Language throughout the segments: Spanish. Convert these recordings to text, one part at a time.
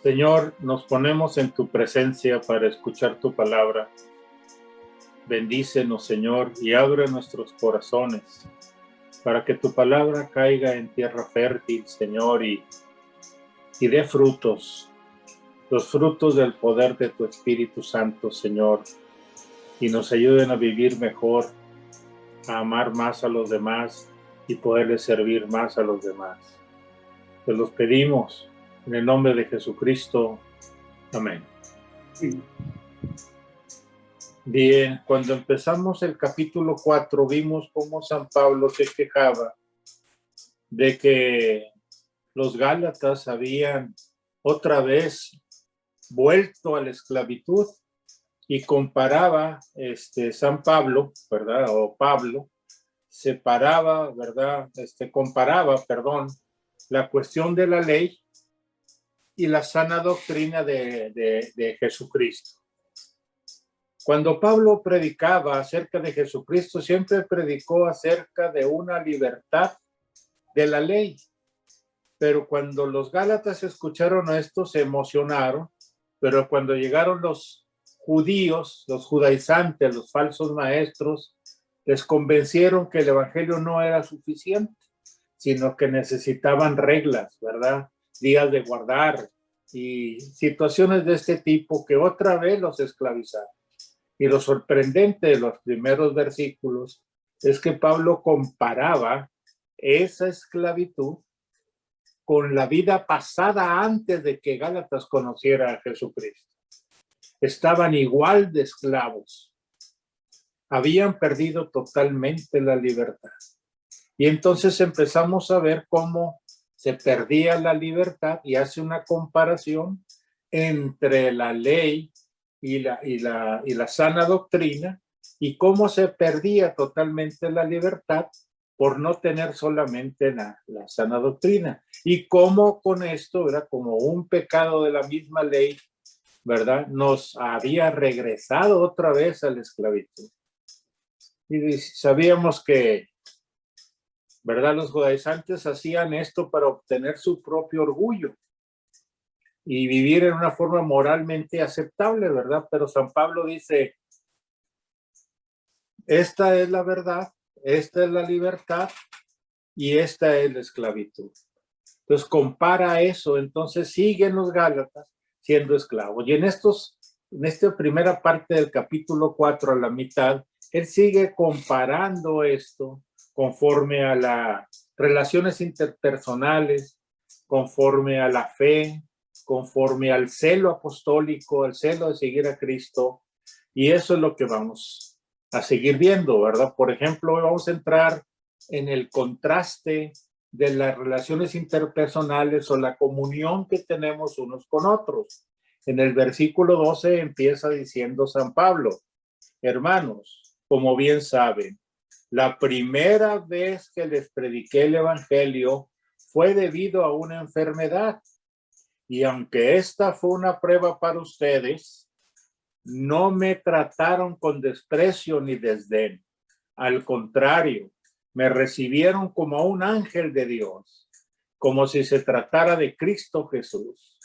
Señor, nos ponemos en tu presencia para escuchar tu palabra. Bendícenos, Señor, y abre nuestros corazones para que tu palabra caiga en tierra fértil, Señor, y dé frutos, los frutos del poder de tu Espíritu Santo, Señor, y nos ayuden a vivir mejor, a amar más a los demás y poderles servir más a los demás. Te los pedimos en el nombre de Jesucristo. Amén. Sí. Bien, cuando empezamos el capítulo 4 vimos cómo San Pablo se quejaba de que los Gálatas habían otra vez vuelto a la esclavitud y comparaba San Pablo, ¿verdad? O Pablo, separaba, ¿verdad? Comparaba, perdón, la cuestión de la ley y la sana doctrina de Jesucristo. Cuando Pablo predicaba acerca de Jesucristo, siempre predicó acerca de una libertad de la ley. Pero cuando los Gálatas escucharon esto, se emocionaron. Pero cuando llegaron los judíos, los judaizantes, los falsos maestros, les convencieron que el evangelio no era suficiente, sino que necesitaban reglas, ¿verdad? Días de guardar y situaciones de este tipo que otra vez los esclavizaron. Y lo sorprendente de los primeros versículos es que Pablo comparaba esa esclavitud con la vida pasada antes de que Gálatas conociera a Jesucristo. Estaban igual de esclavos. Habían perdido totalmente la libertad. Y entonces empezamos a ver cómo se perdía la libertad y hace una comparación entre la ley y la sana doctrina, y cómo se perdía totalmente la libertad por no tener solamente la sana doctrina, y cómo con esto era como un pecado de la misma ley, ¿verdad? Nos había regresado otra vez a la esclavitud. Y sabíamos que, ¿verdad? Los judaizantes hacían esto para obtener su propio orgullo y vivir en una forma moralmente aceptable, ¿verdad? Pero San Pablo dice, esta es la verdad, esta es la libertad y esta es la esclavitud. Entonces compara eso, entonces siguen los Gálatas siendo esclavos. Y en esta primera parte del capítulo 4, a la mitad, él sigue comparando esto conforme a las relaciones interpersonales, conforme a la fe, conforme al celo apostólico, al celo de seguir a Cristo. Y eso es lo que vamos a seguir viendo, ¿verdad? Por ejemplo, vamos a entrar en el contraste de las relaciones interpersonales o la comunión que tenemos unos con otros. En el versículo 12 empieza diciendo San Pablo, hermanos, como bien saben, la primera vez que les prediqué el evangelio fue debido a una enfermedad. Y aunque esta fue una prueba para ustedes, no me trataron con desprecio ni desdén. Al contrario, me recibieron como a un ángel de Dios, como si se tratara de Cristo Jesús.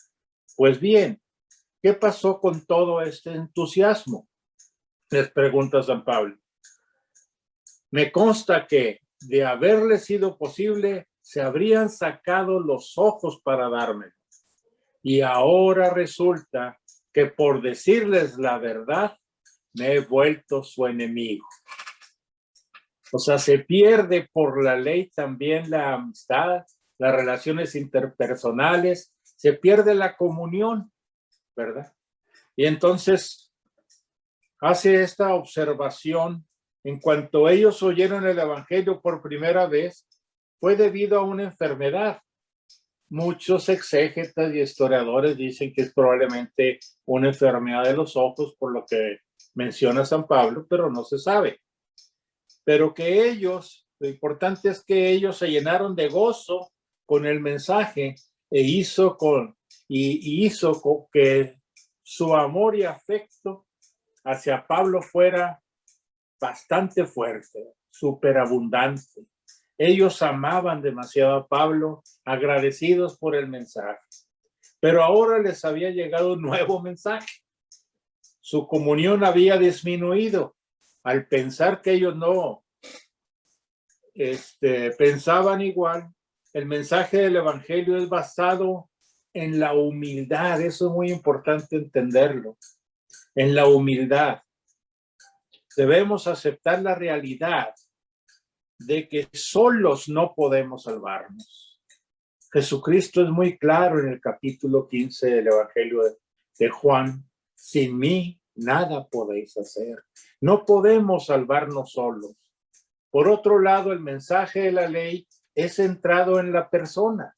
Pues bien, ¿qué pasó con todo este entusiasmo? Les pregunta San Pablo. Me consta que, de haberle sido posible, se habrían sacado los ojos para darme. Y ahora resulta que por decirles la verdad, me he vuelto su enemigo. O sea, se pierde por la ley también la amistad, las relaciones interpersonales, se pierde la comunión, ¿verdad? Y entonces hace esta observación, en cuanto ellos oyeron el evangelio por primera vez, fue debido a una enfermedad. Muchos exégetas y historiadores dicen que es probablemente una enfermedad de los ojos, por lo que menciona San Pablo, pero no se sabe. Pero que ellos, lo importante es que ellos se llenaron de gozo con el mensaje e hizo que su amor y afecto hacia Pablo fuera bastante fuerte, superabundante. Ellos amaban demasiado a Pablo, agradecidos por el mensaje. Pero ahora les había llegado un nuevo mensaje. Su comunión había disminuido al pensar que ellos no pensaban igual. El mensaje del evangelio es basado en la humildad. Eso es muy importante entenderlo. En la humildad. Debemos aceptar la realidad de que solos no podemos salvarnos. Jesucristo es muy claro en el capítulo 15 del Evangelio de Juan. Sin mí nada podéis hacer. No podemos salvarnos solos. Por otro lado, el mensaje de la ley es centrado en la persona.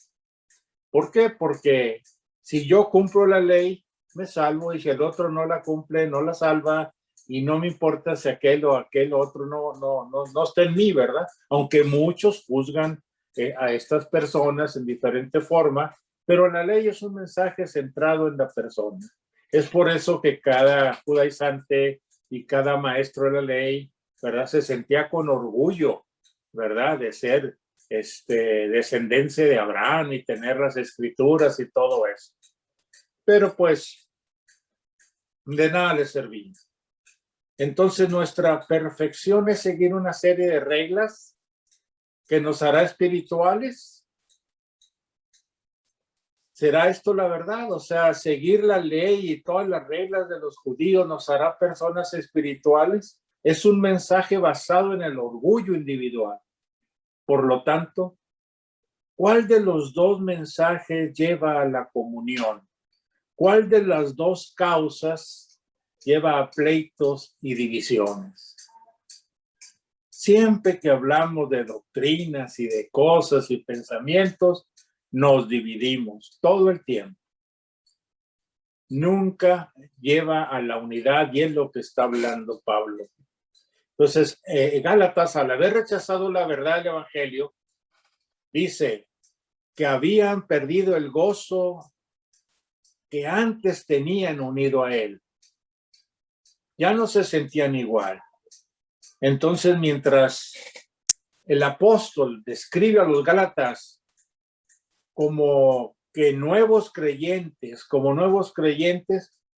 ¿Por qué? Porque si yo cumplo la ley, me salvo, y si el otro no la cumple, no la salva, y no me importa si aquel o aquel otro no está en mí, ¿verdad? Aunque muchos juzgan a estas personas en diferente forma, pero la ley es un mensaje centrado en la persona. Es por eso que cada judaizante y cada maestro de la ley, ¿verdad? Se sentía con orgullo, ¿verdad? De ser descendencia de Abraham y tener las escrituras y todo eso. Pero pues de nada le servía. Entonces nuestra perfección es seguir una serie de reglas que nos hará espirituales. ¿Será esto la verdad? O sea, seguir la ley y todas las reglas de los judíos nos hará personas espirituales. Es un mensaje basado en el orgullo individual. Por lo tanto, ¿cuál de los dos mensajes lleva a la comunión? ¿Cuál de las dos causas lleva a pleitos y divisiones? Siempre que hablamos de doctrinas y de cosas y pensamientos, nos dividimos todo el tiempo. Nunca lleva a la unidad, y es lo que está hablando Pablo. Entonces, Gálatas, al haber rechazado la verdad del evangelio, dice que habían perdido el gozo que antes tenían unido a él. Ya no se sentían igual. Entonces, mientras el apóstol describe a los Gálatas como que nuevos creyentes,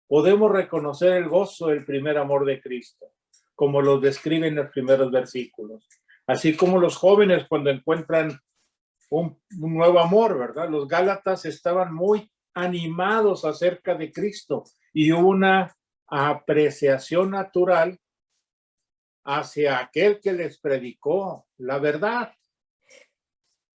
podemos reconocer el gozo del primer amor de Cristo, como lo describe en los primeros versículos. Así como los jóvenes cuando encuentran un nuevo amor, ¿verdad? Los Gálatas estaban muy animados acerca de Cristo y una apreciación natural hacia aquel que les predicó la verdad.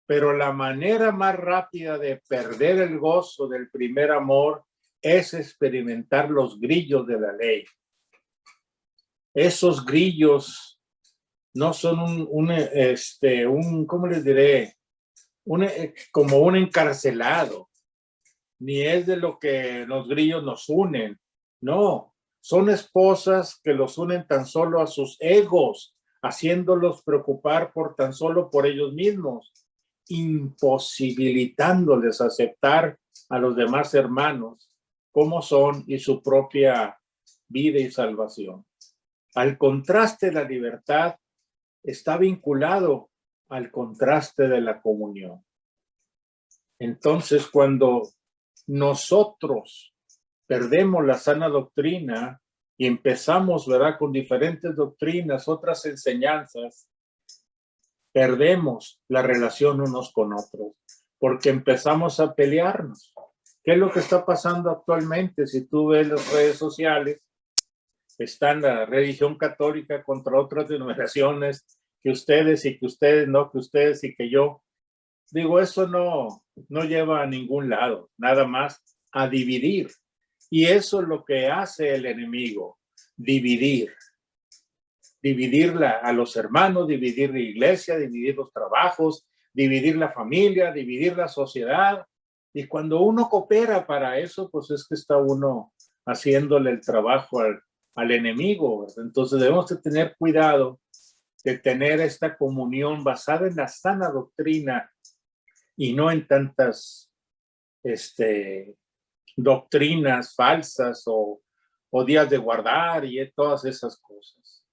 Pero la manera más rápida de perder el gozo del primer amor es experimentar los grillos de la ley. Esos grillos no son ¿cómo les diré? Como un encarcelado, ni es de lo que los grillos nos unen. No, son esposas que los unen tan solo a sus egos, haciéndolos preocupar tan solo por ellos mismos, imposibilitándoles aceptar a los demás hermanos como son y su propia vida y salvación. Al contraste, la libertad está vinculado al contraste de la comunión. Entonces, cuando nosotros perdemos la sana doctrina y empezamos, ¿verdad?, con diferentes doctrinas, otras enseñanzas, perdemos la relación unos con otros, porque empezamos a pelearnos. ¿Qué es lo que está pasando actualmente? Si tú ves las redes sociales, está la religión católica contra otras denominaciones, que ustedes y que ustedes no, que ustedes y que yo. Digo, eso no lleva a ningún lado, nada más a dividir. Y eso es lo que hace el enemigo, dividir. Dividir a los hermanos, dividir la iglesia, dividir los trabajos, dividir la familia, dividir la sociedad. Y cuando uno coopera para eso, pues es que está uno haciéndole el trabajo al enemigo. Entonces debemos de tener cuidado de tener esta comunión basada en la sana doctrina y no en tantas doctrinas falsas o días de guardar y todas esas cosas.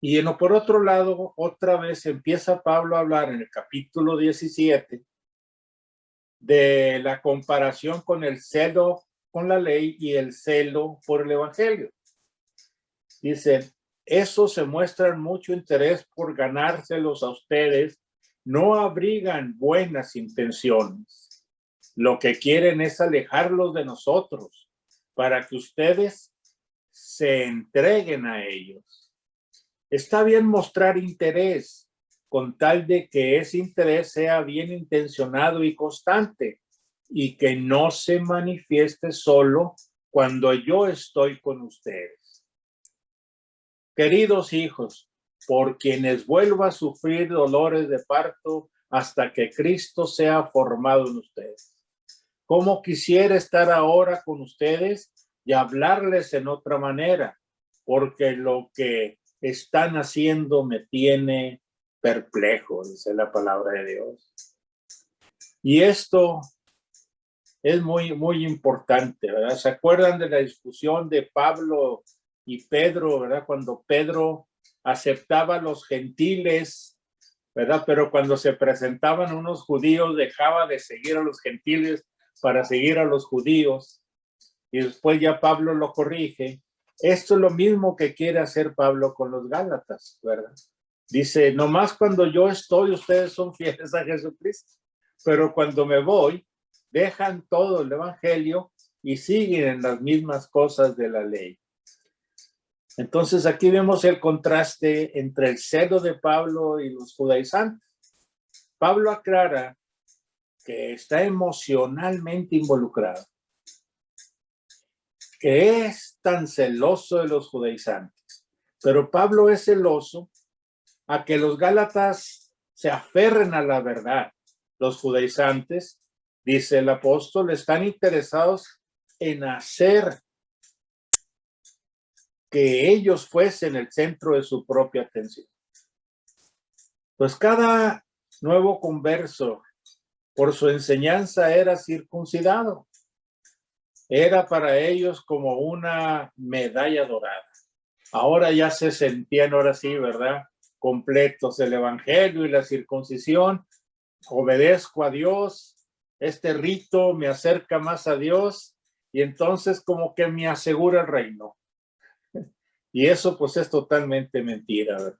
Y por otro lado, otra vez empieza Pablo a hablar en el capítulo 17 de la comparación con el celo con la ley y el celo por el evangelio. Dice, esos se muestran mucho interés por ganárselos a ustedes, no abrigan buenas intenciones. Lo que quieren es alejarlos de nosotros para que ustedes se entreguen a ellos. Está bien mostrar interés, con tal de que ese interés sea bien intencionado y constante y que no se manifieste solo cuando yo estoy con ustedes. Queridos hijos, por quienes vuelva a sufrir dolores de parto hasta que Cristo sea formado en ustedes. Como quisiera estar ahora con ustedes y hablarles en otra manera, porque lo que están haciendo me tiene perplejo, dice la palabra de Dios. Y esto es muy importante, ¿verdad? ¿Se acuerdan de la discusión de Pablo y Pedro, ¿verdad? Cuando Pedro aceptaba a los gentiles, ¿verdad? Pero cuando se presentaban unos judíos, dejaba de seguir a los gentiles para seguir a los judíos. Y después ya Pablo lo corrige. Esto es lo mismo que quiere hacer Pablo con los Gálatas, ¿verdad? Dice, nomás cuando yo estoy, ustedes son fieles a Jesucristo. Pero cuando me voy, dejan todo el evangelio y siguen en las mismas cosas de la ley. Entonces aquí vemos el contraste entre el celo de Pablo y los judaizantes. Pablo aclara que está emocionalmente involucrado, que es tan celoso de los judaizantes, pero Pablo es celoso a que los gálatas se aferren a la verdad. Los judaizantes, dice el apóstol, están interesados en hacer que ellos fuesen el centro de su propia atención. Pues cada nuevo converso, por su enseñanza, era circuncidado. Era para ellos como una medalla dorada. Ahora ya se sentían, ahora sí, ¿verdad?, completos el evangelio y la circuncisión. Obedezco a Dios, este rito me acerca más a Dios y entonces como que me asegura el reino. Y eso pues es totalmente mentira, ¿verdad?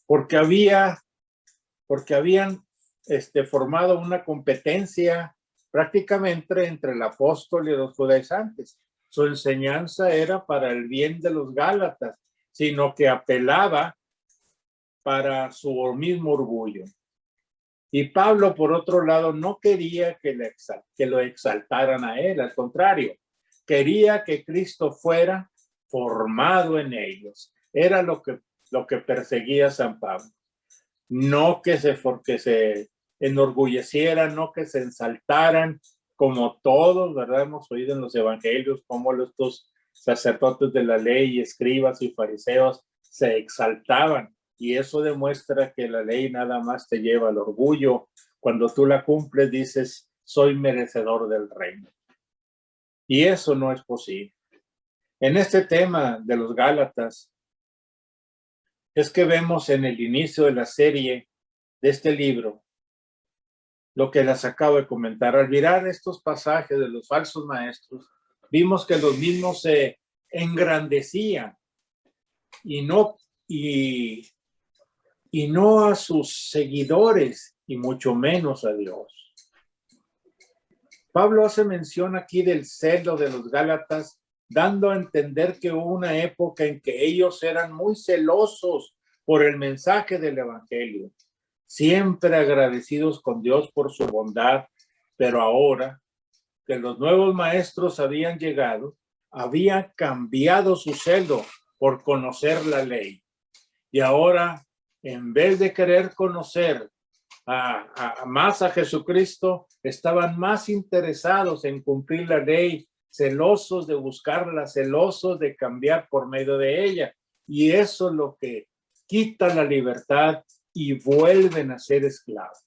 Porque habían formado una competencia prácticamente entre el apóstol y los judaizantes. Su enseñanza era para el bien de los gálatas, sino que apelaba para su mismo orgullo. Y Pablo, por otro lado, no quería que lo exaltaran a él, al contrario, quería que Cristo fuera formado en ellos. Era lo que perseguía San Pablo. No que se enorgullecieran, no que se ensaltaran, como todos, ¿verdad? Hemos oído en los evangelios cómo estos sacerdotes de la ley, escribas y fariseos se exaltaban. Y eso demuestra que la ley nada más te lleva al orgullo. Cuando tú la cumples, dices, soy merecedor del reino. Y eso no es posible. En este tema de los Gálatas, es que vemos en el inicio de la serie de este libro lo que les acabo de comentar. Al mirar estos pasajes de los falsos maestros, vimos que los mismos se engrandecían y no a sus seguidores y mucho menos a Dios. Pablo hace mención aquí del celo de los Gálatas, dando a entender que hubo una época en que ellos eran muy celosos por el mensaje del evangelio, siempre agradecidos con Dios por su bondad, pero ahora que los nuevos maestros habían llegado, habían cambiado su celo por conocer la ley. Y ahora, en vez de querer conocer más a Jesucristo, estaban más interesados en cumplir la ley, celosos de buscarla, celosos de cambiar por medio de ella. Y eso es lo que quita la libertad y vuelven a ser esclavos.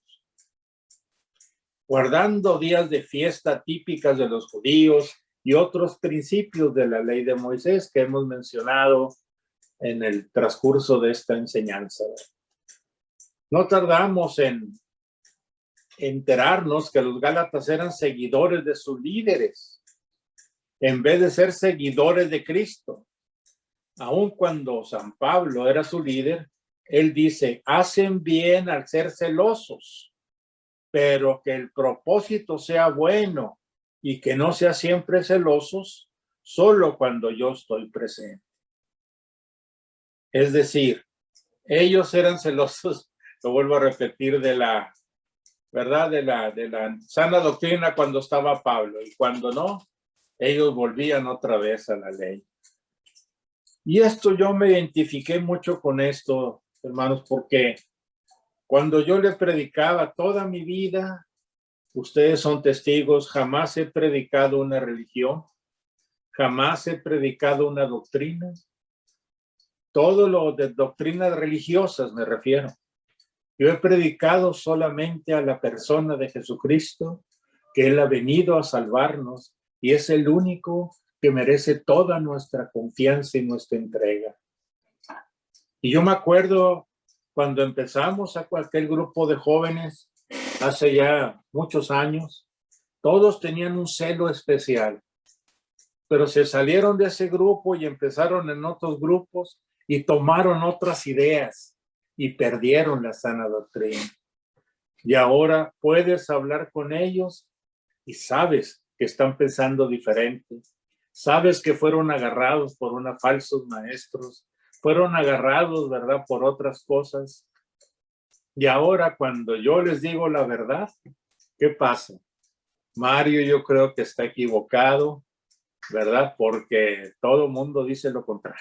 Guardando días de fiesta típicas de los judíos y otros principios de la ley de Moisés que hemos mencionado en el transcurso de esta enseñanza. No tardamos en enterarnos que los Gálatas eran seguidores de sus líderes, en vez de ser seguidores de Cristo. Aun cuando San Pablo era su líder, él dice, hacen bien al ser celosos, pero que el propósito sea bueno y que no sea siempre celosos, solo cuando yo estoy presente. Es decir, ellos eran celosos, lo vuelvo a repetir, de la verdad, de la sana doctrina cuando estaba Pablo, y cuando no, ellos volvían otra vez a la ley. Y esto yo me identifiqué mucho con esto, hermanos, porque cuando yo le predicaba toda mi vida, ustedes son testigos, jamás he predicado una religión, jamás he predicado una doctrina, todo lo de doctrinas religiosas me refiero. Yo he predicado solamente a la persona de Jesucristo, que Él ha venido a salvarnos y es el único que merece toda nuestra confianza y nuestra entrega. Y yo me acuerdo cuando empezamos a aquel grupo de jóvenes, hace ya muchos años, todos tenían un celo especial, pero se salieron de ese grupo y empezaron en otros grupos y tomaron otras ideas y perdieron la sana doctrina. Y ahora puedes hablar con ellos y sabes que están pensando diferente. Sabes que fueron agarrados por unos falsos maestros, fueron agarrados, ¿verdad?, por otras cosas. Y ahora cuando yo les digo la verdad, ¿qué pasa? Mario, yo creo que está equivocado, ¿verdad? Porque todo el mundo dice lo contrario.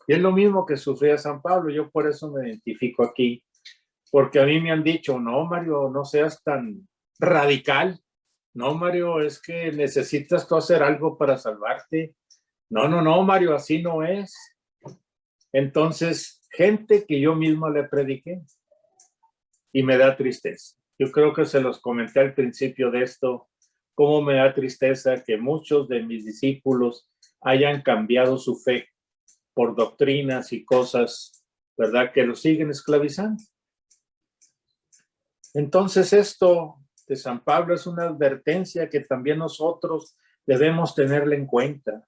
Y es lo mismo que sufría San Pablo. Yo por eso me identifico aquí. Porque a mí me han dicho, no, Mario, no seas tan radical. No, Mario, es que necesitas tú hacer algo para salvarte. No, Mario, así no es. Entonces, gente que yo mismo le prediqué y me da tristeza. Yo creo que se los comenté al principio de esto, cómo me da tristeza que muchos de mis discípulos hayan cambiado su fe por doctrinas y cosas, ¿verdad?, que los siguen esclavizando. Entonces esto de San Pablo es una advertencia que también nosotros debemos tenerla en cuenta.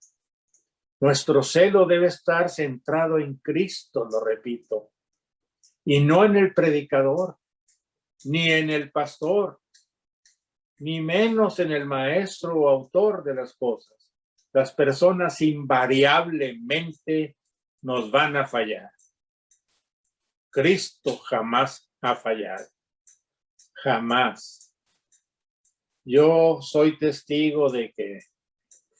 Nuestro celo debe estar centrado en Cristo, lo repito, y no en el predicador, ni en el pastor, ni menos en el maestro o autor de las cosas. Las personas invariablemente nos van a fallar. Cristo jamás ha fallado. Jamás. Yo soy testigo de que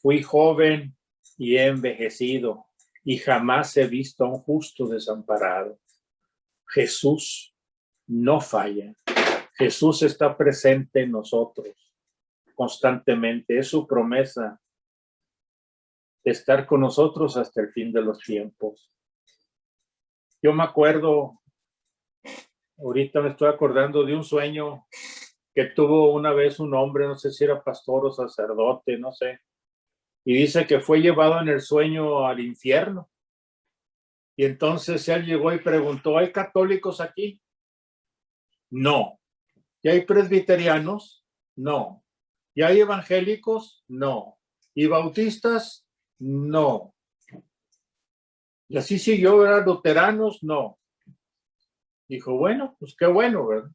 fui joven y he envejecido y jamás he visto a un justo desamparado. Jesús no falla. Jesús está presente en nosotros constantemente. Es su promesa de estar con nosotros hasta el fin de los tiempos. Yo me acuerdo, ahorita me estoy acordando de un sueño que tuvo una vez un hombre, no sé si era pastor o sacerdote, no sé, y dice que fue llevado en el sueño al infierno. Y entonces él llegó y preguntó, ¿hay católicos aquí? No. ¿Y hay presbiterianos? No. ¿Y hay evangélicos? No. ¿Y bautistas? No. Y así siguió, ¿verdad? ¿Luteranos? No. Dijo, bueno, pues qué bueno, ¿verdad?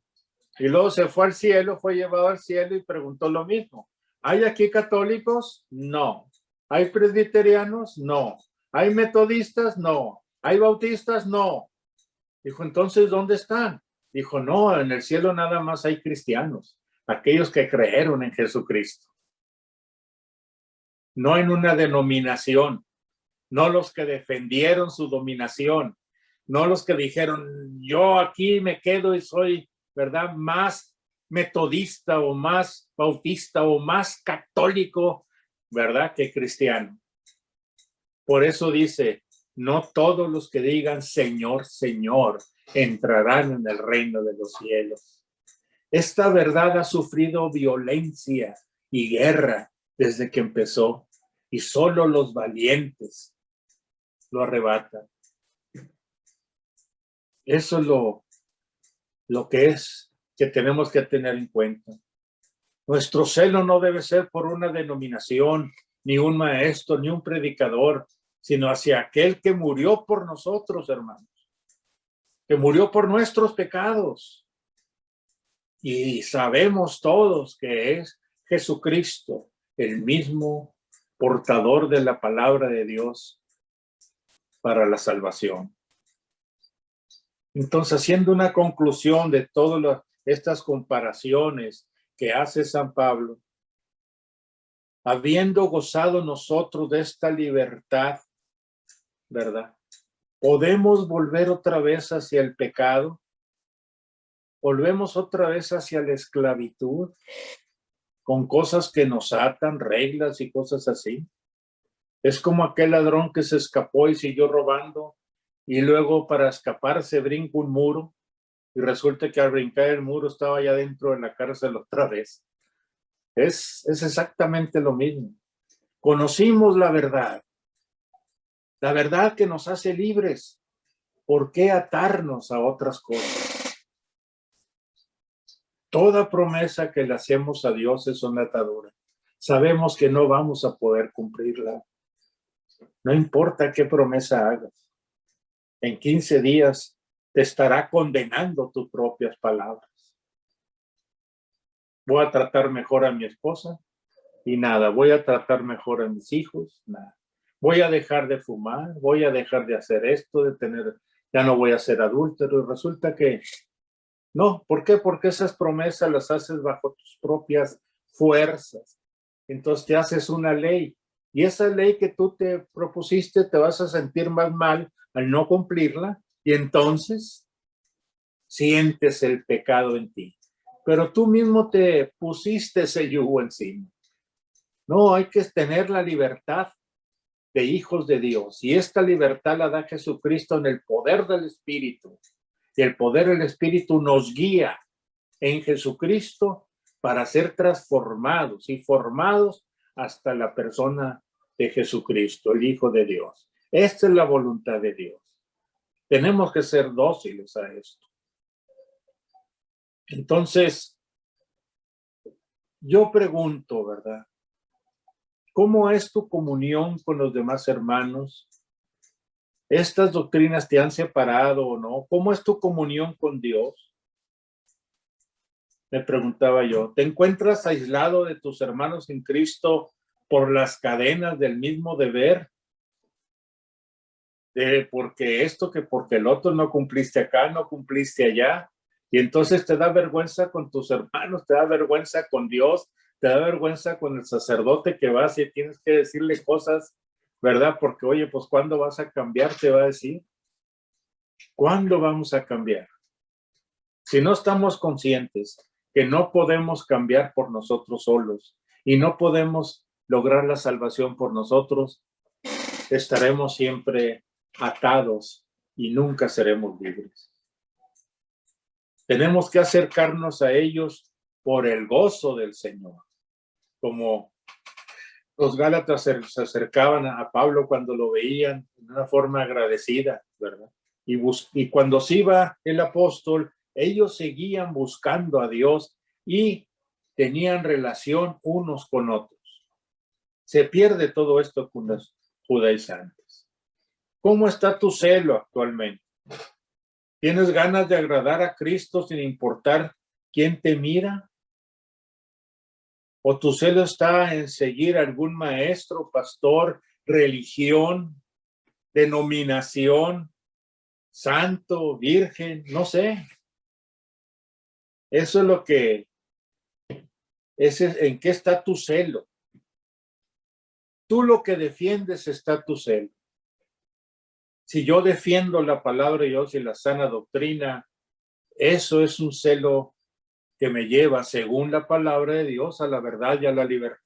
Y luego se fue al cielo, fue llevado al cielo y preguntó lo mismo. ¿Hay aquí católicos? No. ¿Hay presbiterianos? No. ¿Hay metodistas? No. ¿Hay bautistas? No. Dijo, entonces, ¿dónde están? Dijo, no, en el cielo nada más hay cristianos, aquellos que creyeron en Jesucristo. No en una denominación, no los que defendieron su dominación, no los que dijeron, yo aquí me quedo y soy, ¿verdad?, más metodista o más bautista o más católico, ¿verdad?, que cristiano. Por eso dice, no todos los que digan Señor, Señor, entrarán en el reino de los cielos. Esta verdad ha sufrido violencia y guerra desde que empezó, y solo los valientes lo arrebatan. Eso es lo que es que tenemos que tener en cuenta. Nuestro celo no debe ser por una denominación, ni un maestro, ni un predicador, sino hacia aquel que murió por nosotros, hermanos, que murió por nuestros pecados. Y sabemos todos que es Jesucristo, el mismo portador de la palabra de Dios para la salvación. Entonces, haciendo una conclusión de todas estas comparaciones que hace San Pablo, habiendo gozado nosotros de esta libertad, ¿verdad? ¿Podemos volver otra vez hacia el pecado? ¿Volvemos otra vez hacia la esclavitud? Con cosas que nos atan, reglas y cosas así. Es como aquel ladrón que se escapó y siguió robando, y luego para escaparse brinca un muro, y resulta que al brincar el muro estaba ya dentro de la cárcel otra vez. Es exactamente lo mismo. Conocimos la verdad que nos hace libres. ¿Por qué atarnos a otras cosas? Toda promesa que le hacemos a Dios es una atadura. Sabemos que no vamos a poder cumplirla. No importa qué promesa hagas. En 15 días te estará condenando tus propias palabras. Voy a tratar mejor a mi esposa y nada. Voy a tratar mejor a mis hijos, nada. Voy a dejar de fumar, voy a dejar de hacer esto, ya no voy a ser adúltero. Y resulta que no. ¿Por qué? Porque esas promesas las haces bajo tus propias fuerzas. Entonces te haces una ley. Y esa ley que tú te propusiste te vas a sentir más mal al no cumplirla. Y entonces sientes el pecado en ti. Pero tú mismo te pusiste ese yugo encima. No, hay que tener la libertad de hijos de Dios. Y esta libertad la da Jesucristo en el poder del Espíritu. Y el poder del Espíritu nos guía en Jesucristo para ser transformados y formados hasta la persona de Jesucristo, el Hijo de Dios. Esta es la voluntad de Dios. Tenemos que ser dóciles a esto. Entonces, yo pregunto, ¿verdad? ¿Cómo es tu comunión con los demás hermanos? ¿Estas doctrinas te han separado o no? ¿Cómo es tu comunión con Dios? Me preguntaba yo. ¿Te encuentras aislado de tus hermanos en Cristo por las cadenas del mismo deber? Porque esto, que porque el otro, no cumpliste acá, no cumpliste allá. Y entonces te da vergüenza con tus hermanos, te da vergüenza con Dios, te da vergüenza con el sacerdote que vas y tienes que decirle cosas, ¿verdad? Porque, oye, pues ¿cuándo vas a cambiar? Te va a decir. ¿Cuándo vamos a cambiar? Si no estamos conscientes que no podemos cambiar por nosotros solos y no podemos lograr la salvación por nosotros, estaremos siempre atados y nunca seremos libres. Tenemos que acercarnos a ellos por el gozo del Señor, como los Gálatas se acercaban a Pablo cuando lo veían de una forma agradecida, ¿verdad? Y cuando se iba el apóstol, ellos seguían buscando a Dios y tenían relación unos con otros. Se pierde todo esto con los judaizantes. ¿Cómo está tu celo actualmente? ¿Tienes ganas de agradar a Cristo sin importar quién te mira? ¿O tu celo está en seguir algún maestro, pastor, religión, denominación, santo, virgen? No sé. Eso es lo que ¿en qué está tu celo? Tú lo que defiendes está tu celo. Si yo defiendo la palabra de Dios y la sana doctrina, eso es un celo que me lleva, según la palabra de Dios, a la verdad y a la libertad.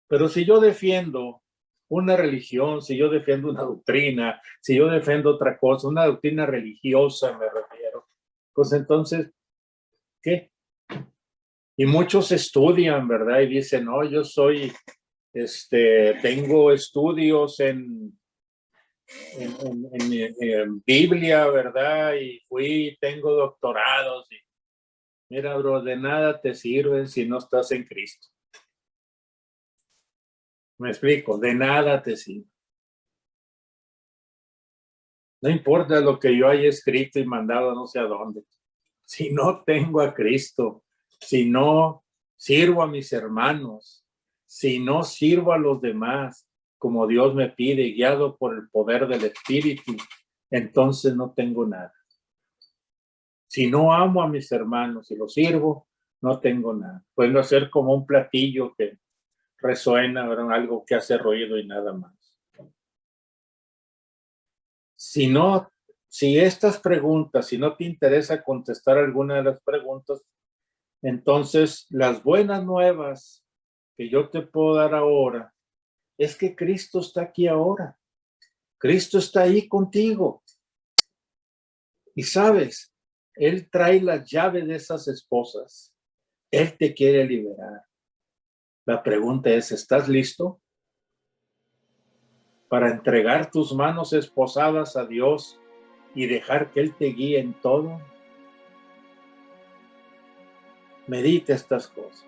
Pero si yo defiendo una religión, si yo defiendo una doctrina, si yo defiendo otra cosa, una doctrina religiosa me refiero, pues entonces, ¿qué? Y muchos estudian, ¿verdad? Y dicen, no, yo soy, tengo estudios en Biblia, ¿verdad? Y tengo doctorados. Mira, bro, de nada te sirven si no estás en Cristo. Me explico, de nada te sirve. No importa lo que yo haya escrito y mandado no sé a dónde. Si no tengo a Cristo, si no sirvo a mis hermanos, si no sirvo a los demás, como Dios me pide, guiado por el poder del Espíritu, entonces no tengo nada. Si no amo a mis hermanos y los sirvo, no tengo nada. Puedo ser como un platillo que resuena, ¿verdad? Algo que hace ruido y nada más. Si estas preguntas, si no te interesa contestar alguna de las preguntas, entonces las buenas nuevas que yo te puedo dar ahora es que Cristo está aquí ahora. Cristo está ahí contigo. Y sabes, Él trae las llaves de esas esposas. Él te quiere liberar. La pregunta es, ¿estás listo para entregar tus manos esposadas a Dios y dejar que Él te guíe en todo? Medita estas cosas.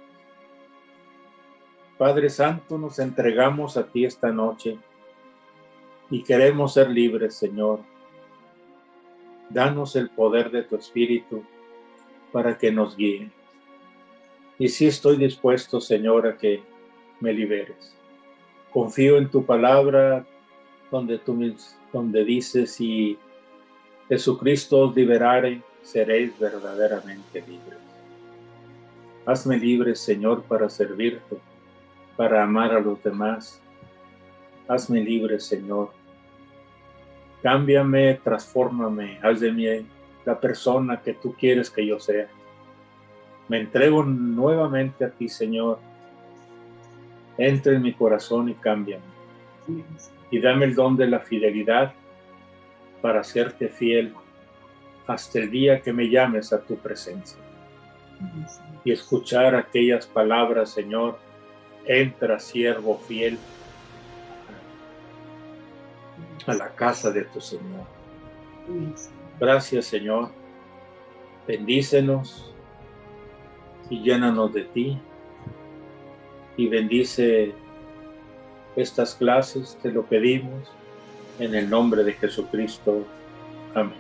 Padre Santo, nos entregamos a ti esta noche y queremos ser libres, Señor. Danos el poder de tu Espíritu para que nos guíe. Y sí estoy dispuesto, Señor, a que me liberes. Confío en tu palabra donde dices, si Jesucristo os liberare, seréis verdaderamente libres. Hazme libre, Señor, para servirte, para amar a los demás. Hazme libre, Señor. Cámbiame, transfórmame, haz de mí la persona que tú quieres que yo sea. Me entrego nuevamente a ti, Señor. Entra en mi corazón y cámbiame. Y dame el don de la fidelidad para serte fiel hasta el día que me llames a tu presencia. Y escuchar aquellas palabras, Señor, entra, siervo fiel, a la casa de tu Señor. Gracias, Señor. Bendícenos y llénanos de ti. Y bendice estas clases, te lo pedimos, en el nombre de Jesucristo. Amén.